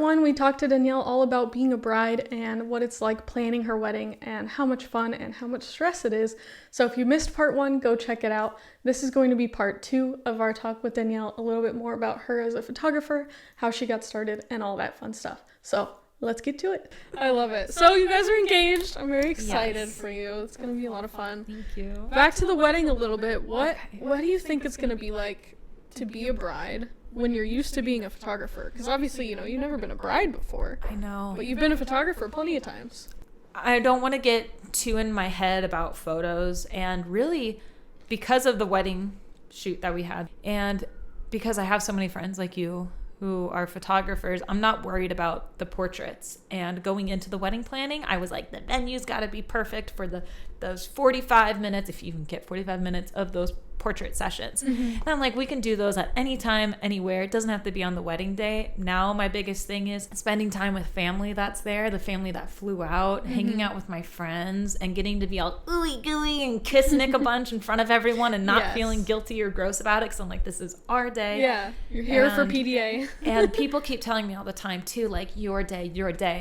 1, we talked to Danielle all about being a bride and what it's like planning her wedding and how much fun and how much stress it is. So if you missed part 1, go check it out. This is going to be part 2 of our talk with Danielle, a little bit more about her as a photographer, how she got started, and all that fun stuff. So let's get to it. I love it. So you guys are engaged. I'm very excited for you. It's going to be a lot of fun. Thank you. Back to the wedding a little bit. What do you think it's going to be like to be a bride when you're used to being a photographer? Because obviously, you've never been a bride before. I know. But you've been a photographer plenty of times. I don't want to get too in my head about photos, and really because of the wedding shoot that we had, and because I have so many friends like you who are photographers, I'm not worried about the portraits. And going into the wedding planning, I was like, the venue's got to be perfect for those 45 minutes, if you can get 45 minutes of those portrait sessions. And I'm like, we can do those at any time, anywhere. It doesn't have to be on the wedding day. Now my biggest thing is spending time with family that's there, the family that flew out, hanging out with my friends, and getting to be all ooey gooey and kiss Nick a bunch in front of everyone and not feeling guilty or gross about it, because I'm like, this is our day. Yeah, you're here for PDA. And people keep telling me all the time too, like, your day,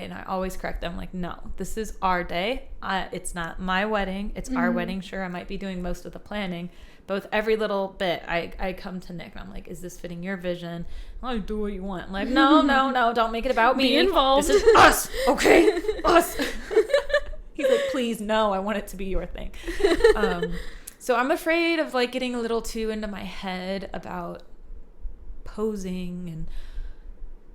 and I always correct them, like, no, this is our day. It's not my wedding, it's our wedding. Sure, I might be doing most of the planning, but with every little bit, I come to Nick and I'm like, is this fitting your vision? I'll do what you want. I'm like, no, don't make it about me. Be involved. This is us, okay? Us. He's like, please, no, I want it to be your thing. So I'm afraid of like getting a little too into my head about posing and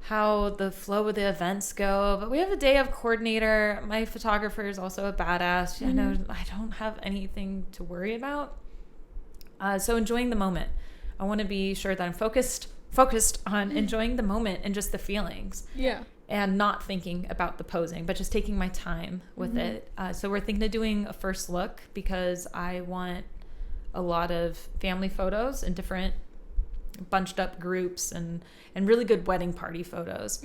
how the flow of the events go. But we have a day of coordinator. My photographer is also a badass. I know I don't have anything to worry about. So enjoying the moment. I want to be sure that I'm focused on enjoying the moment and just the feelings. Yeah. And not thinking about the posing, but just taking my time with it. So we're thinking of doing a first look because I want a lot of family photos and different bunched up groups and really good wedding party photos.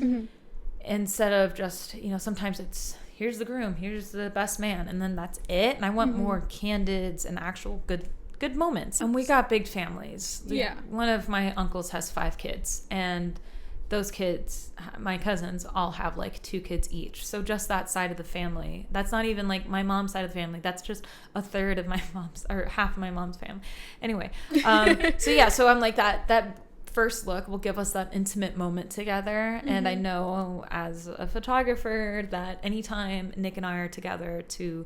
Instead of just, sometimes it's here's the groom, here's the best man, and then that's it. And I want more candids and actual good moments. And we got big families. Yeah. One of my uncles has 5 kids, and those kids, my cousins, all have like 2 kids each. So just that side of the family, that's not even like my mom's side of the family. That's just a third of my mom's, or half of my mom's family. Anyway, so I'm like that first look will give us that intimate moment together. And I know as a photographer that anytime Nick and I are together to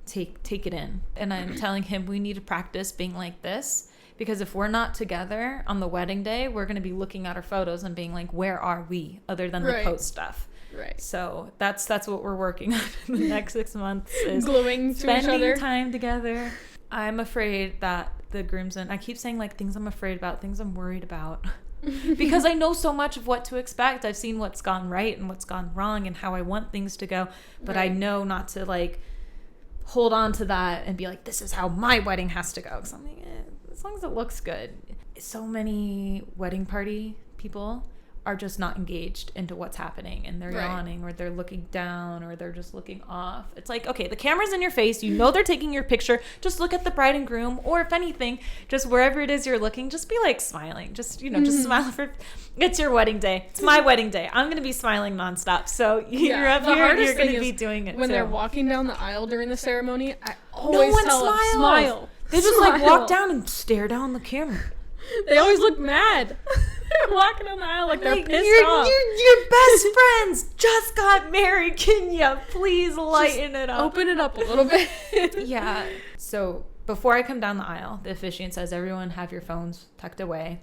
take it in. And I'm telling him we need to practice being like this, because if we're not together on the wedding day, we're going to be looking at our photos and being like, where are we other than the post stuff? Right. So that's what we're working on in the next 6 months, is gluing to spending each other. time together. I'm afraid that the groomsmen, I keep saying like things I'm afraid about, things I'm worried about. Because I know so much of what to expect. I've seen what's gone right and what's gone wrong and how I want things to go. But I know not to like hold on to that and be like, this is how my wedding has to go. Something, as long as it looks good. So many wedding party people are just not engaged into what's happening, and they're yawning, or they're looking down, or they're just looking off. It's like, okay, the camera's in your face, they're taking your picture, just look at the bride and groom, or if anything, just wherever it is you're looking, just be like smiling, just just smile for it's your wedding day. It's my wedding day. I'm gonna be smiling nonstop, so you're up here, you're gonna be doing it when too. They're walking down the aisle during the ceremony, I always tell them, smile. They just like walk down and stare down the camera. They always look mad. They're walking down the aisle like they're pissed off. Your best friends just got married. Can you please lighten it up? Open it up a little bit. Yeah. So before I come down the aisle, the officiant says, everyone have your phones tucked away.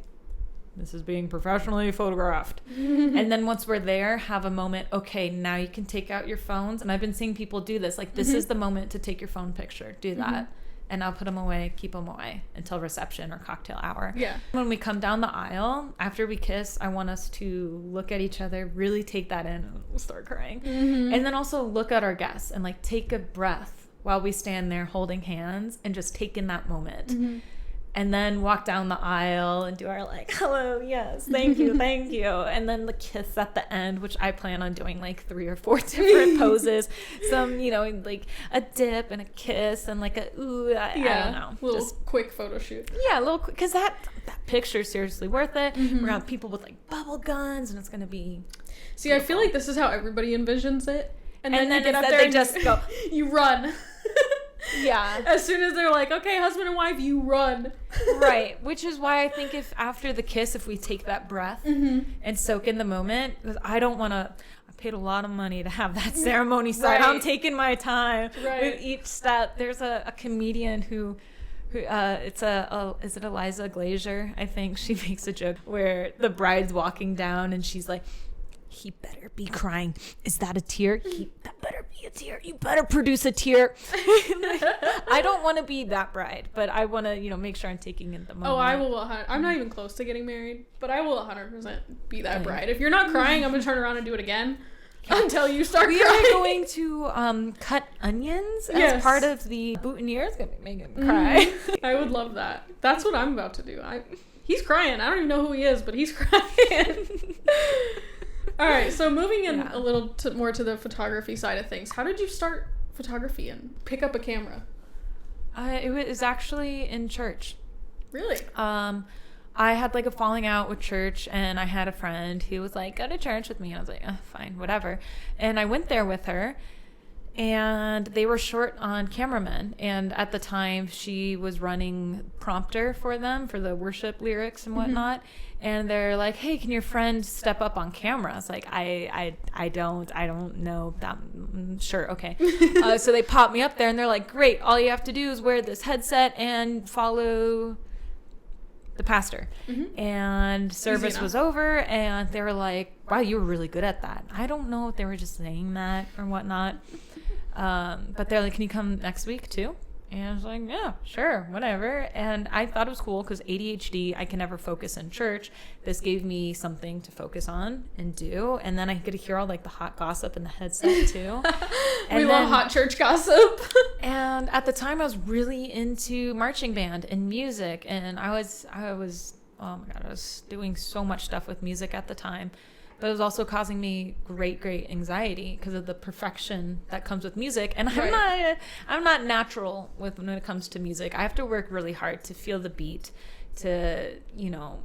This is being professionally photographed. And then once we're there, have a moment. Okay, now you can take out your phones. And I've been seeing people do this. Like, this is the moment to take your phone picture. Do that. And I'll put them away, keep them away until reception or cocktail hour. Yeah. When we come down the aisle, after we kiss, I want us to look at each other, really take that in, and we'll start crying. And then also look at our guests and like take a breath while we stand there holding hands and just take in that moment. and then walk down the aisle and do our like, hello, yes, thank you, thank you. And then the kiss at the end, which I plan on doing like 3 or 4 different poses. Some, you know, like a dip and a kiss and like a, ooh, I don't know. Little just quick photo shoot. Yeah, a little quick, because that picture is seriously worth it. We're gonna have people with like bubble guns and it's gonna be See, beautiful. I feel like this is how everybody envisions it. And then you get up there they and just go. You run. Yeah. As soon as they're like, okay, husband and wife, you run. Right. Which is why I think if after the kiss, if we take that breath and soak in the moment, because I don't want to, I paid a lot of money to have that ceremony, so I'm taking my time with each step. There's a comedian who is it Eliza Glazier? I think she makes a joke where the bride's walking down and she's like, he better be crying. Is that a tear? That better be a tear. You better produce a tear. I don't want to be that bride, but I want to, you know, make sure I'm taking in the moment. Oh, I will. I'm not even close to getting married, but I will 100% be that bride. If you're not crying, I'm going to turn around and do it again until you start crying. We are going to cut onions as part of the boutonniere. It's going to make him cry. I would love that. That's what I'm about to do. He's crying. I don't even know who he is, but he's crying. All right, so moving in a little more to the photography side of things. How did you start photography and pick up a camera? It was actually in church. Really? I had like a falling out with church, and I had a friend who was like, go to church with me. And I was like, fine, whatever. And I went there with her, and they were short on cameramen. And at the time, she was running prompter for them for the worship lyrics and whatnot. And they're like, hey, can your friend step up on camera? It's like, I don't know that. Sure, okay. So they pop me up there, and they're like, great. All you have to do is wear this headset and follow the pastor. And service was over, and they were like, wow, you were really good at that. I don't know if they were just saying that or whatnot. But they're like, can you come next week too? And I was like, yeah, sure, whatever. And I thought it was cool because ADHD, I can never focus in church. This gave me something to focus on and do. And then I get to hear all like the hot gossip in the headset too. We love hot church gossip. And at the time I was really into marching band and music. And I was, oh my God, I was doing so much stuff with music at the time. But it was also causing me great anxiety because of the perfection that comes with music. And I'm not natural when it comes to music. I have to work really hard to feel the beat, to, you know,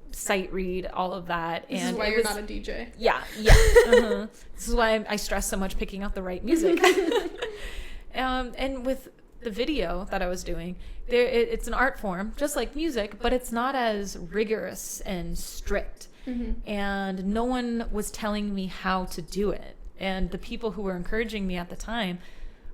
sight read, all of that. This is why you're not a DJ. Yeah. This is why I stress so much picking out the right music. And with the video that I was doing, it's an art form, just like music, but it's not as rigorous and strict. And no one was telling me how to do it. And the people who were encouraging me at the time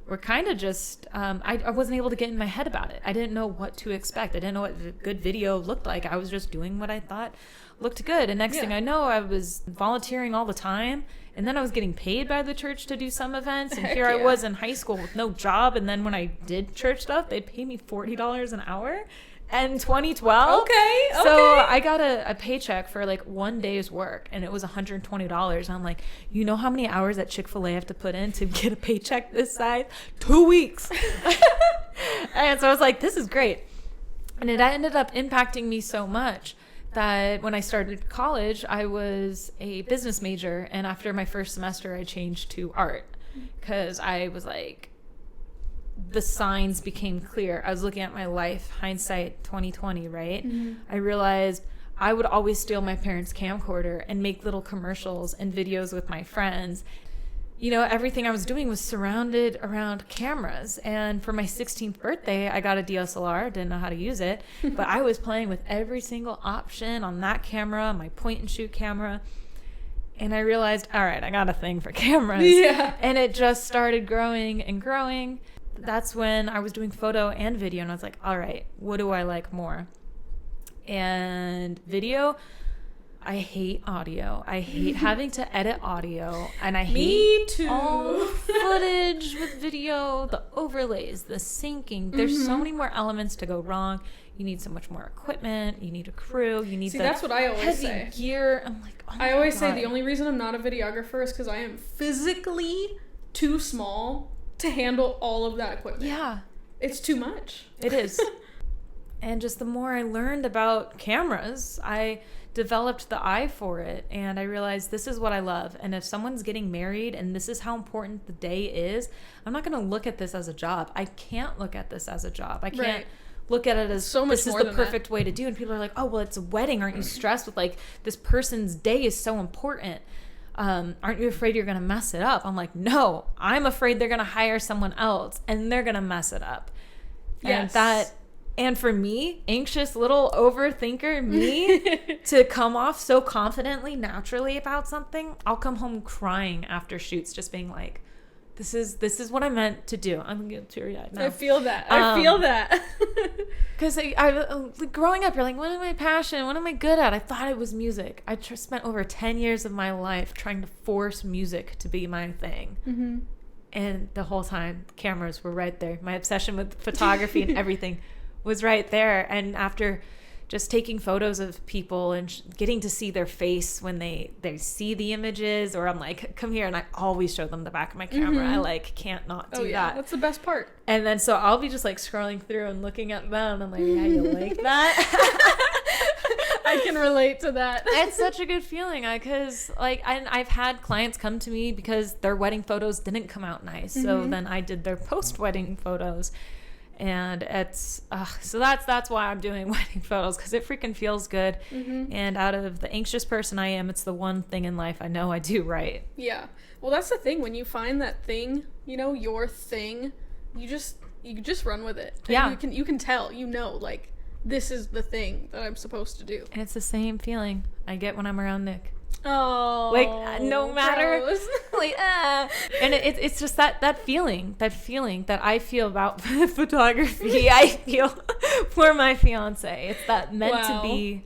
were kind of just, I wasn't able to get in my head about it. I didn't know what to expect. I didn't know what a good video looked like. I was just doing what I thought looked good. And next thing I know, I was volunteering all the time. And then I was getting paid by the church to do some events. And here I was in high school with no job. And then when I did church stuff, they'd pay me $40 an hour. And 2012. Okay. So I got a paycheck for like 1 day's work, and it was $120. And I'm like, you know how many hours at Chick-fil-A I have to put in to get a paycheck this size? 2 weeks. And so I was like, this is great. And it ended up impacting me so much that when I started college, I was a business major. And after my first semester, I changed to art because I was like, the signs became clear. I was looking at my life, hindsight 2020, right? I realized I would always steal my parents' camcorder and make little commercials and videos with my friends. You know, everything I was doing was surrounded around cameras. And for my 16th birthday, I got a DSLR, didn't know how to use it, but I was playing with every single option on that camera, my point and shoot camera. And I realized, all right, I got a thing for cameras. And it just started growing and growing. That's when I was doing photo and video, and I was like, all right, what do I like more? And video, I hate audio. I hate having to edit audio, and I hate all the footage with video, the overlays, the syncing. There's so many more elements to go wrong. You need so much more equipment. You need a crew. You need that's what I always say. Gear. I'm like, oh my I always God. say the only reason I'm not a videographer is because I am physically too small to handle all of that equipment. Yeah. It's too much. It is. And just the more I learned about cameras, I developed the eye for it. And I realized this is what I love. And if someone's getting married and this is how important the day is, I'm not going to look at this as a job. I can't look at this as a job. I can't look at it as so much this is more the perfect way to do. And people are like, oh, well, it's a wedding. Aren't you stressed with like this person's day is so important? Aren't you afraid you're going to mess it up? I'm like, no, I'm afraid they're going to hire someone else and they're going to mess it up. Yes. And for me, anxious little overthinker me, to come off so confidently, naturally about something, I'll come home crying after shoots, just being like, this is what I meant to do. I'm getting teary-eyed now. I feel that. I feel that. Because growing up, you're like, what am I passionate? What am I good at? I thought it was music. I spent over 10 years of my life trying to force music to be my thing. Mm-hmm. And the whole time, cameras were right there. My obsession with photography and everything was right there. And after just taking photos of people and getting to see their face when they see the images, or I'm like, come here, and I always show them the back of my camera. Mm-hmm. I like can't not do that. That's the best part. And then so I'll be just like scrolling through and looking at them. I'm like, yeah, you like that? I can relate to that. It's such a good feeling, because I've had clients come to me because their wedding photos didn't come out nice. Mm-hmm. So then I did their post-wedding photos. And it's so that's why I'm doing wedding photos, because it freaking feels good. Mm-hmm. And out of the anxious person I am, it's the one thing in life I know I do right. Yeah. Well, that's the thing. When you find that thing, your thing, you just run with it. And yeah. You can tell, like, this is the thing that I'm supposed to do. And it's the same feeling I get when I'm around Nick. Oh, like no matter like and it's just that feeling that I feel about photography I feel for my fiance. It's that meant to be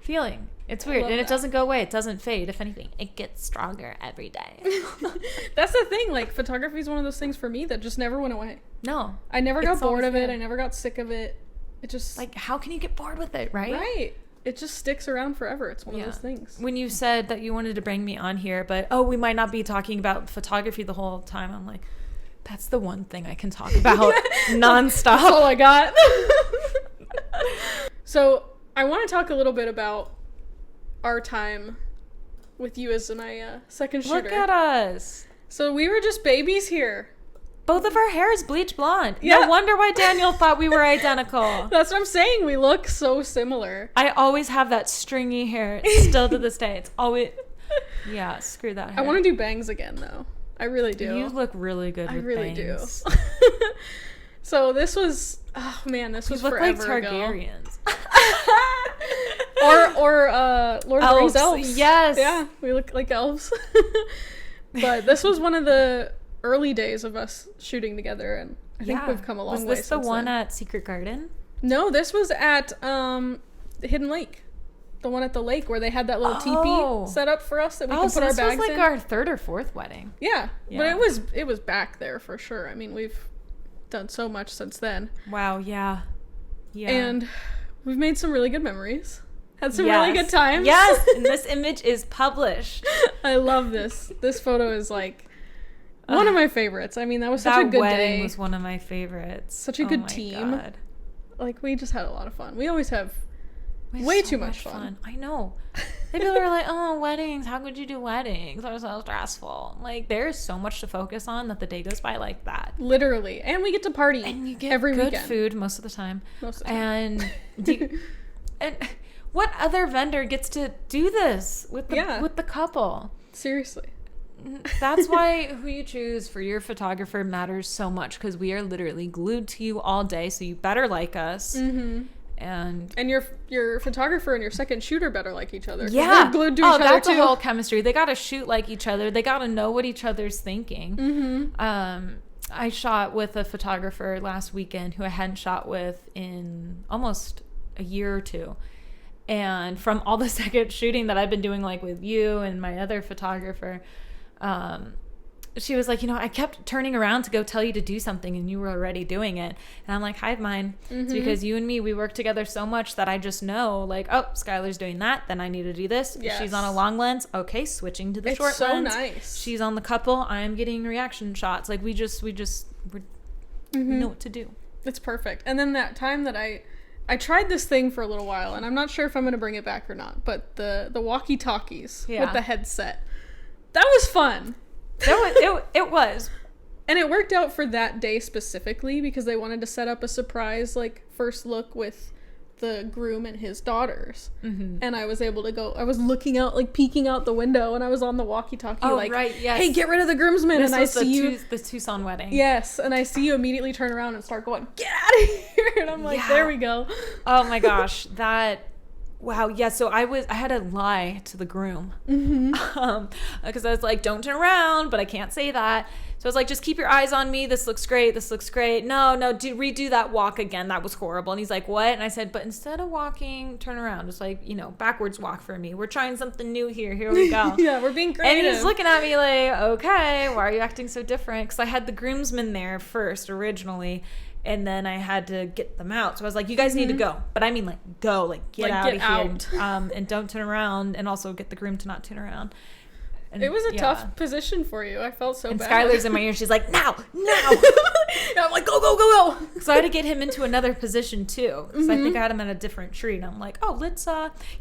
feeling. It's weird, and it doesn't go away. It doesn't fade. If anything, it gets stronger every day. That's the thing. Like, photography is one of those things for me that just never went away. No, I never got bored of it. I never got sick of it. It just, like, how can you get bored with it, right? Right. It just sticks around forever. It's one of those things. When you said that you wanted to bring me on here, but we might not be talking about photography the whole time, I'm like, that's the one thing I can talk about nonstop. That's all I got. So I want to talk a little bit about our time with you as my second shooter. Look at us. So we were just babies here. Both of our hair is bleach blonde. Yeah. No wonder why Danielle thought we were identical. That's what I'm saying. We look so similar. I always have that stringy hair still to this day. It's always... Yeah, screw that hair. I want to do bangs again, though. I really do. You look really good with bangs. I really do. So this was... Oh, man, this was forever ago. We look like Targaryens. or Lord of the Rings elves. Yes. Yeah, we look like elves. But this was one of the early days of us shooting together, and I think we've come a long way. Was this the one then. at Secret Garden? No, this was at Hidden Lake. The one at the lake where they had that little teepee set up for us that we could put our bags in. This was like our third or fourth wedding. Yeah, but it was back there for sure. I mean, we've done so much since then. Wow, yeah. And we've made some really good memories. Had some really good times. Yes, and this image is published. I love this. This photo is like one of my favorites. I mean, that was such a good day. That wedding was one of my favorites. Such a good team. God. Like, we just had a lot of fun. We always have way too much fun. I know. People are like, oh, weddings. How could you do weddings? They're so stressful. Like, there's so much to focus on that the day goes by like that. Literally. And we get to party and you get every good weekend. Food most of the time. Most of the time. And what other vendor gets to do this with the couple? Seriously. That's why who you choose for your photographer matters so much, because we are literally glued to you all day, so you better like us. Mm-hmm. And your photographer and your second shooter better like each other. Yeah. They're glued to each other that's too. a whole chemistry. They got to shoot like each other. They got to know what each other's thinking. Mm-hmm. I shot with a photographer last weekend who I hadn't shot with in almost a year or two. And from all the second shooting that I've been doing, like with you and my other photographer, she was like, I kept turning around to go tell you to do something and you were already doing it. And I'm like, hive mind. Mm-hmm. It's because you and me, we work together so much that I just know, like, oh, Schyler's doing that, then I need to do this. Yes. She's on a long lens. Okay, switching to the short lens. It's so nice. She's on the couple. I'm getting reaction shots. Like, we know what to do. It's perfect. And then that time that I I tried this thing for a little while, and I'm not sure if I'm going to bring it back or not, but the walkie-talkies with the headset. That was fun. It was. And it worked out for that day specifically because they wanted to set up a surprise, like, first look with the groom and his daughters. Mm-hmm. And I was able to go, I was looking out, like, peeking out the window, and I was on the walkie-talkie, hey, get rid of the groomsmen. This and was I see you. The Tucson wedding. Yes. And I see you immediately turn around and start going, get out of here. And I'm like, there we go. Oh my gosh. Wow, yeah, so I had to lie to the groom. Mm-hmm. Because I was like, don't turn around, but I can't say that. So I was like, just keep your eyes on me. This looks great. No, redo that walk again. That was horrible. And he's like, what? And I said, but instead of walking, turn around. Just like, backwards walk for me. We're trying something new here. Here we go. Yeah, we're being creative. And he's looking at me like, okay, why are you acting so different? Because I had the groomsmen there first originally. And then I had to get them out. So I was like, you guys need to go. But I mean, like, go. Like, get out of here. And don't turn around. And also get the groom to not turn around. And it was a tough position for you. I felt so bad. And Schyler's in my ear. She's like, now. And I'm like, go. So I had to get him into another position, too. Because I think I had him at a different tree. And I'm like, let's,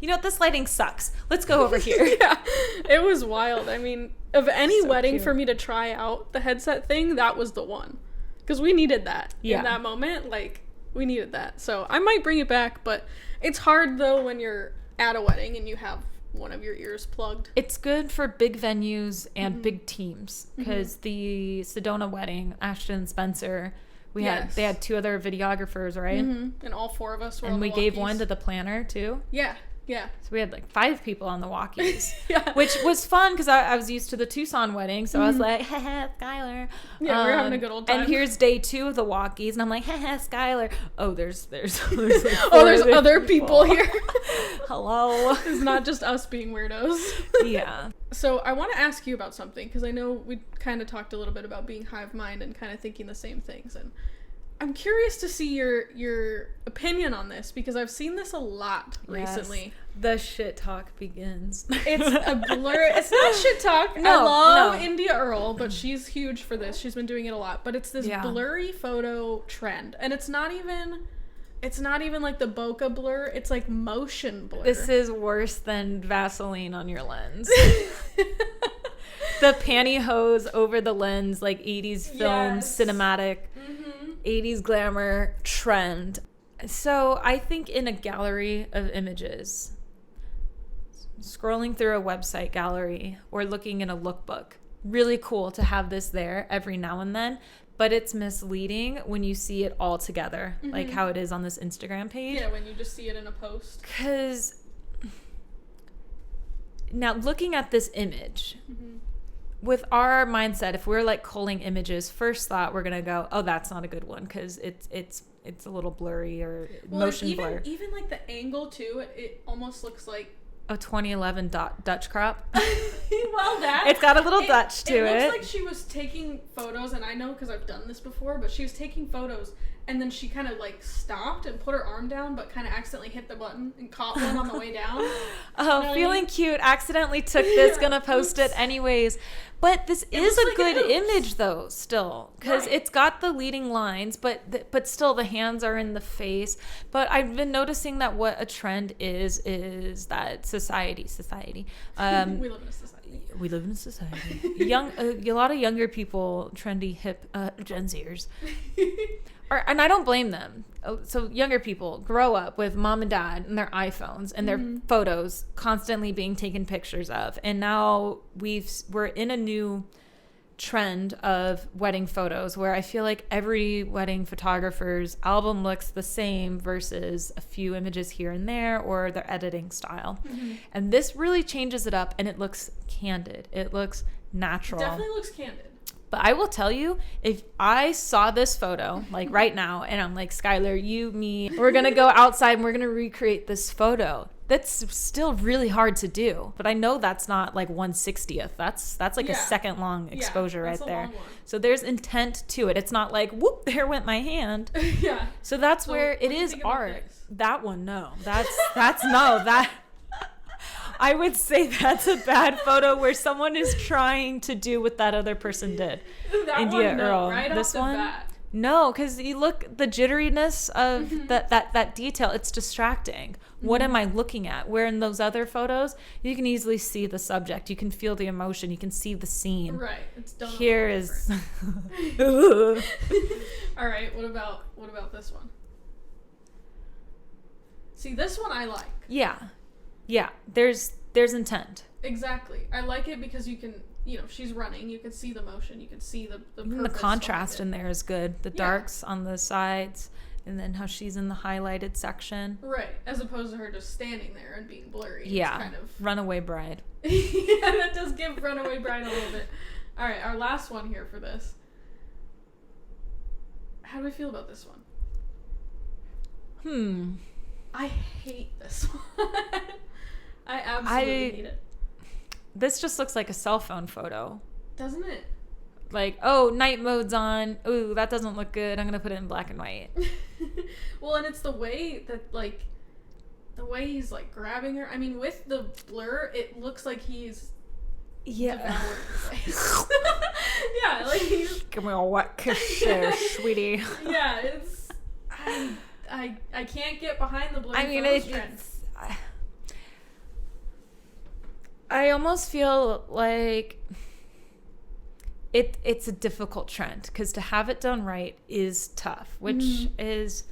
this lighting sucks. Let's go over here. Yeah. It was wild. I mean, of any wedding for me to try out the headset thing, that was the one. Because we needed that in that moment. Like, we needed that. So I might bring it back, but it's hard, though, when you're at a wedding and you have one of your ears plugged. It's good for big venues and big teams. Because the Sedona wedding, Ashton and Spencer, they had 2 other videographers, right? Mm-hmm. And all 4 of us were on the walkies. And we gave one to the planner, too. Yeah. So we had like 5 people on the walkies, yeah. Which was fun because I was used to the Tucson wedding. So I was like, haha, Schyler. Yeah, we were having a good old time. And here's day 2 of the walkies. And I'm like, haha, Schyler. Oh, there's like there's other people here. Hello. It's not just us being weirdos. Yeah. So I want to ask you about something because I know we kind of talked a little bit about being hive mind and kind of thinking the same things. And I'm curious to see your opinion on this because I've seen this a lot recently. The shit talk begins. It's a blur. It's not shit talk. I love India Earl, but she's huge for this. She's been doing it a lot. But it's this blurry photo trend, and it's not even like the bokeh blur. It's like motion blur. This is worse than Vaseline on your lens. The pantyhose over the lens, like 80s film, cinematic. 80s glamour trend. So I think in a gallery of images, scrolling through a website gallery or looking in a lookbook, really cool to have this there every now and then, but it's misleading when you see it all together, like how it is on this Instagram page. Yeah, when you just see it in a post. Because now looking at this image, with our mindset, if we're like culling images, first thought we're gonna go, oh, that's not a good one because it's a little blurry or motion blur. Even like the angle too, it almost looks like a 2011 Dutch crop. Well, it's got a little Dutch to it. It looks like she was taking photos, and I know because I've done this before, but she was taking photos. And then she kind of like stopped and put her arm down, but kind of accidentally hit the button and caught one on the way down. Feeling cute, accidentally took this, gonna post it anyways. But this is a good image though, still, because it's got the leading lines, but still the hands are in the face. But I've been noticing that what a trend is that society. We live in a society. We live in a society. A lot of younger people, trendy, hip, Gen Zers. And I don't blame them. So younger people grow up with mom and dad and their iPhones and their photos constantly being taken pictures of. And now we're in a new trend of wedding photos where I feel like every wedding photographer's album looks the same versus a few images here and there or their editing style. And this really changes it up and it looks candid. It looks natural. It definitely looks candid. But I will tell you, if I saw this photo, like right now, and I'm like, Schyler, you, me, we're going to go outside and we're going to recreate this photo. That's still really hard to do. But I know that's not like 1/60th. That's like a second long exposure right there. So there's intent to it. It's not like, whoop, there went my hand. So that's where it is art. That one, no. That's no. That... I would say that's a bad photo where someone is trying to do what that other person did. That India one, Earl. Right this off one, the bat. No, because you look, the jitteriness of that detail, it's distracting. What am I looking at? Where in those other photos, you can easily see the subject. You can feel the emotion. You can see the scene. Right. It's done. Here is... All right. What about this one? See, this one I like. Yeah. There's intent. Exactly. I like it because you can, she's running. You can see the motion. You can see the Even the contrast in there is good. The darks on the sides, and then how she's in the highlighted section. Right. As opposed to her just standing there and being blurry. Yeah. It's kind of... Runaway bride. Yeah, that does give Runaway Bride a little bit. All right, our last one here for this. How do we feel about this one? I hate this one. I absolutely hate it. This just looks like a cell phone photo. Doesn't it? Like, oh, night mode's on. Ooh, that doesn't look good. I'm going to put it in black and white. Well, and it's the way that, like, he's, like, grabbing her. I mean, with the blur, it looks like he's devouring her face. Yeah, like he's... Give me a wet kiss there, sweetie. Yeah, it's... I can't get behind the blur. I mean, I almost feel like it's a difficult trend because to have it done right is tough, which is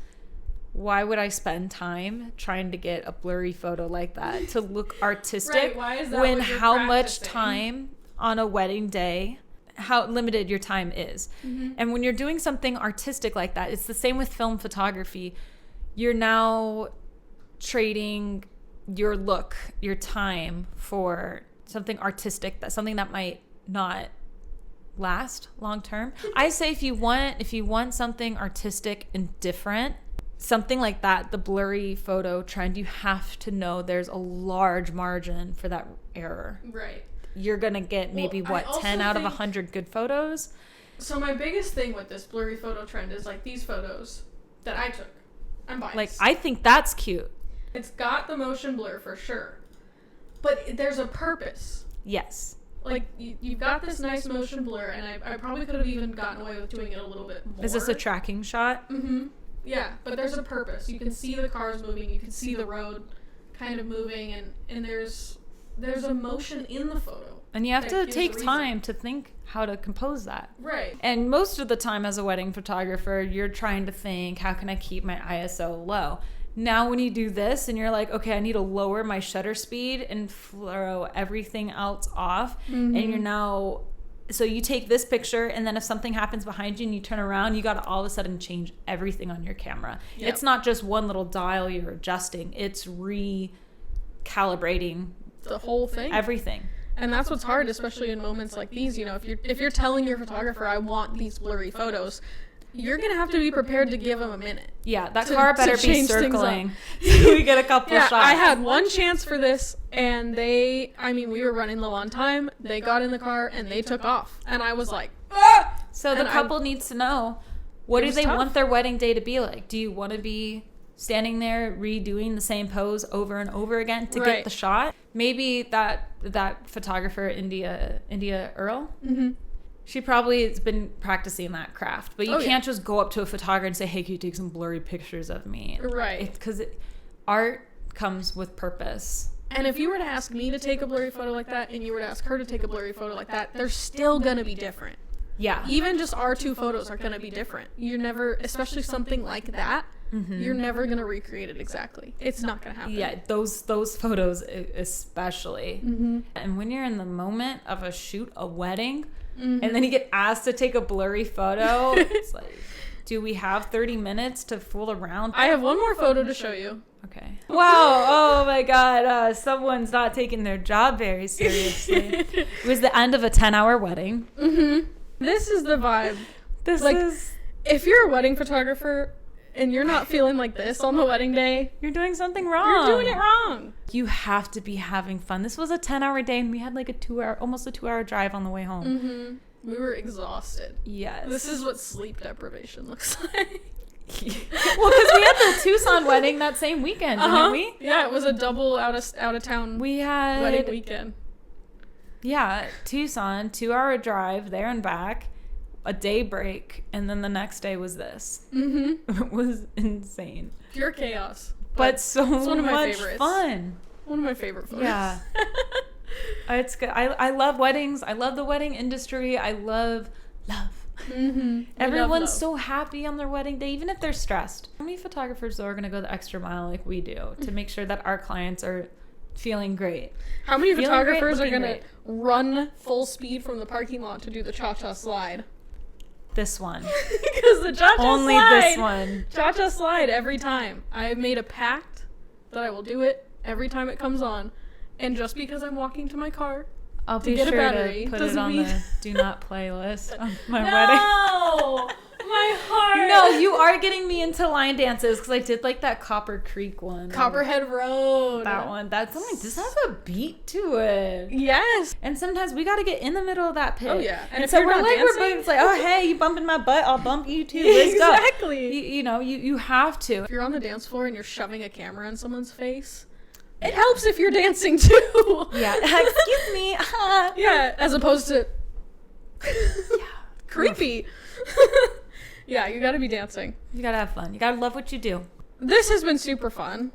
why would I spend time trying to get a blurry photo like that to look artistic? Right, why is that when what you're how much practicing? time on a wedding day, how limited your time is. And when you're doing something artistic like that, it's the same with film photography. You're now trading your look, your time for something artistic, something that might not last long term. I say if you want something artistic and different, something like that, the blurry photo trend, you have to know there's a large margin for that error. Right. You're gonna get maybe 10 out of 100 good photos. So my biggest thing with this blurry photo trend is like these photos that I took. I'm biased. Like, I think that's cute. It's got the motion blur for sure, but there's a purpose. Yes. Like, you've got this nice motion blur, and I probably could have even gotten away with doing it a little bit more. Is this a tracking shot? Mm-hmm. Yeah, but there's a purpose. You can see the cars moving, you can see the road kind of moving, and there's a motion in the photo. And you have to take time to think how to compose that. Right. And most of the time as a wedding photographer, you're trying to think, how can I keep my ISO low? Now when you do this and you're like, okay, I need to lower my shutter speed and throw everything else off. And you're now, so you take this picture and then if something happens behind you and you turn around, you got to all of a sudden change everything on your camera. Yep. It's not just one little dial you're adjusting. It's recalibrating the whole thing. Everything. And that's what's hard, especially in moments like these. If you're telling your photographer, I want these blurry photos, you're going to have to be prepared to give them a minute. Yeah, that car better be circling. So we get a couple shots. I had one chance for this, and we were running low on time. They got in the car, and they took off. And I was like, ah! So the couple needs to know, what do they want their wedding day to be like? Do you want to be standing there redoing the same pose over and over again to get the shot? Maybe that photographer, India Earl, she probably has been practicing that craft. But you can't just go up to a photographer and say, hey, can you take some blurry pictures of me? Right. Because art comes with purpose. And if you were to ask me to take a blurry photo like that, and you were to ask her to take a blurry photo like that, they're still going to be different. Yeah. Even just our two photos are going to be different. You're never, especially something like that, you're never going to recreate it exactly. It's not going to happen. Yeah, those photos especially. And when you're in the moment of a shoot, a wedding, and then you get asked to take a blurry photo, it's like, do we have 30 minutes to fool around? I have one more photo to show you. Okay. Wow. Oh my God. Someone's not taking their job very seriously. It was the end of a 10-hour wedding. This is the vibe. This is... If you're a wedding photographer and you're not feeling like this on the wedding day, you're doing something wrong. You're doing it wrong. You have to be having fun. This was a 10-hour day and we had like almost a 2-hour drive on the way home. We were exhausted. Yes. This is what sleep deprivation looks like. Well, because we had the Tucson wedding that same weekend, didn't we? Yeah, it was a double out of town wedding weekend. Yeah, Tucson, 2-hour drive there and back. a day break, and then the next day was this. It was insane. Pure chaos. But so it's one of my much favorites. fun. One of my favorite photos. Yeah. It's good. I love weddings. I love the wedding industry. I love. Everyone's so happy on their wedding day, even if they're stressed. How many photographers, though, are going to go the extra mile like we do to make sure that our clients are feeling great? How many photographers are going to run full speed from the parking lot to do the cha-cha slide? This one. Because the cha-cha Only slide. this one. Cha-cha slide every time. I have made a pact that I will do it every time it comes on. And just because I'm walking to my car I'll to be get sure a battery to put it doesn't on mean... the do not play list of my wedding. No! My heart! No, you are getting me into line dances because I did like that Copper Creek one. Copperhead Road. That one. That's, I'm like, this has a beat to it. Yes. And sometimes we got to get in the middle of that pit. Oh, yeah. And if so you're we're not like, dancing... we're like, oh, hey, you bumping my butt, I'll bump you too. Let's go. Exactly. You know, you have to. If you're on the dance floor and you're shoving a camera in someone's face, it helps if you're dancing too. Yeah. Excuse me. Yeah, as opposed to creepy. Yeah, you gotta be dancing. You gotta have fun. You gotta love what you do. This has been super fun.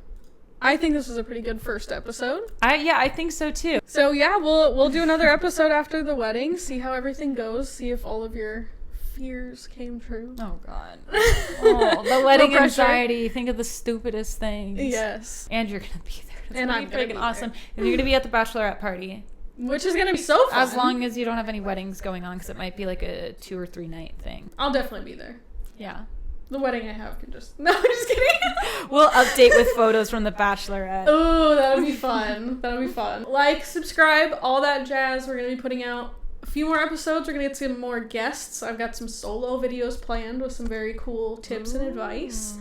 I think this was a pretty good first episode. I think so too. So yeah, we'll do another episode after the wedding, see how everything goes, see if all of your fears came true. Oh God. Oh, the wedding No pressure. anxiety. Think of the stupidest things. Yes. And you're gonna be there. It's And gonna I'm be gonna freaking be awesome. there. And you're gonna be at the bachelorette party. Which is gonna be so fun. As long as you don't have any weddings going on, because it might be like a 2 or 3 night thing. I'll definitely be there. Yeah. The wedding I have can just... No, I'm just kidding. We'll update with photos from the bachelorette. Oh, that'll be fun. That'll be fun. Like, subscribe, all that jazz. We're going to be putting out a few more episodes. We're going to get some more guests. I've got some solo videos planned with some very cool tips and advice.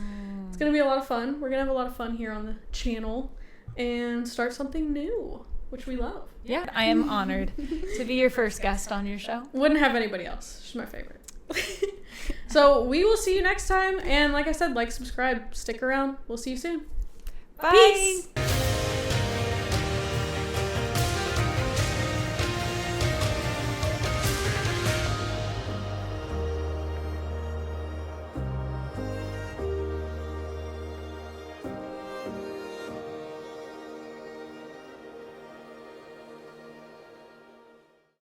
It's going to be a lot of fun. We're going to have a lot of fun here on the channel and start something new, which we love. Yeah, I am honored to be your first guest on your show. Wouldn't have anybody else. She's my favorite. So we will see you next time. And like I said, like, subscribe, stick around. We'll see you soon. Bye. Peace.